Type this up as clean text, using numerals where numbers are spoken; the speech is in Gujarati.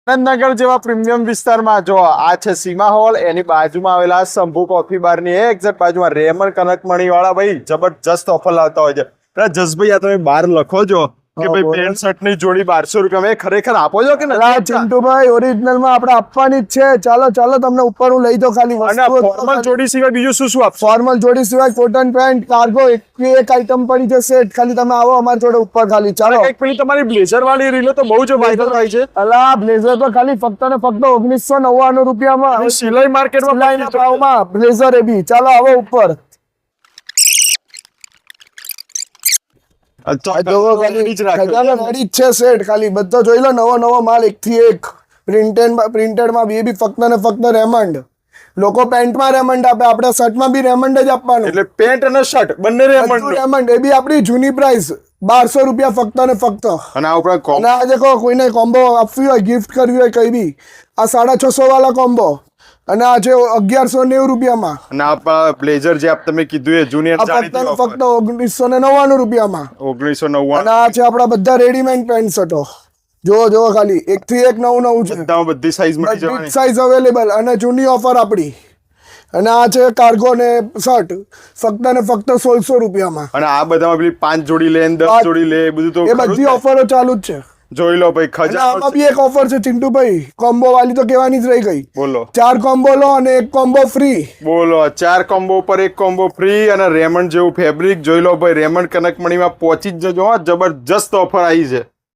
આનંદનગર જેવા પ્રીમિયમ વિસ્તારમાં જો આ છે સીમા હોલ, એની બાજુમાં આવેલા શંભુ કોફી બાર ની એક્ઝેક્ટ બાજુમાં રેમન કનકમણી વાળા ભાઈ જબરજસ્ત ઓફર લાવતા હોય છે. જસભાઈ આ તમે બાર લખો છો કે ભાઈ પેન્ટ શર્ટ ની જોડી 1200 રૂપિયા, ખરેખર આપો છો કે ના? ચિંટુભાઈ ઓરિજિનલ માં આપણે આપવાની જ છે. ચાલો ચાલો તમને ઉપર હું લઈ દો ખાલી ફોર્મલ જોડી સિવાય બીજું શું શું આપશો? ફોર્મલ જોડી સિવાય કોટન પેન્ટ, કાર્ગો એક આઈટમ પડી છે સેટ. ખાલી તમે આવો અમારી જોડે ઉપર ખાલી. ચાલો એક પેલી તમારી બ્લેઝર વાળી રીલો તો બહુ જ વાયરલ થાય છે. અલા બ્લેઝર તો ખાલી ફક્ત ને ફક્ત 1999 રૂપિયામાં સિલાઈ માર્કેટમાં સિલાઈના ભાવમાં બ્લેઝર એ બી. ચાલો આવો ઉપર. રેડી છે સેટ. ખાલી બધો જોઈ લો, નવો નવો માલ એક થી એક. પ્રિન્ટેડમાં બી ફક્ત ને ફક્ત રેમંડ. લોકો પેન્ટમાં રેમંડ આપે, આપણે શર્ટમાં બી રેમંડ જ આપવાનું. એટલે પેન્ટ અને શર્ટ બંને રેમંડ એ બી આપણી જૂની પ્રાઇસ 1200 રૂપિયા ફક્ત ને ફક્ત. અને આ ઉપરાંત આ દેખો, કોઈને કોમ્બો આપવી હોય, ગિફ્ટ કરવી હોય કઈ બી, આ 650 વાળા કોમ્બો અને આ છે 1190 રૂપિયામાં. અને આ બ્લેઝર જે આપ તમે કીધું એ જુનિયર ફક્ત 1999 રૂપિયામાં. 1999. અને આ છે આપણા બધા રેડીમેડ પેન્ટ શર્ટો. જો ખાલી એક થી એક નવું છે. બધી સાઈઝ મળી જવાની, સાઈઝ અવેલેબલ. અને જૂની ઓફર આપણી. અને આ છે કાર્ગો ને શર્ટ ફક્ત ને ફક્ત 1600 રૂપિયામાં. અને આ બધામાં પેલી 5 જોડી લે 10 જોડી લે બધું તો એ બધી ઓફરો ચાલુ જ છે. જોઈ લો ભાઈ. આમાં બી એક ઓફર છે ચિંટુભાઈ, કોમ્બો વાળી તો કહેવાની જ રહી ગઈ. બોલો. 4 કોમ્બો લો અને 1 કોમ્બો ફ્રી. બોલો, 4 કોમ્બો પર 1 કોમ્બો ફ્રી. અને રેમંડ જેવું ફેબ્રિક જોઈ લો ભાઈ. રેમંડ કનકમણીમાં પહોંચી જ જજો. જબરજસ્ત ઓફર આવી છે.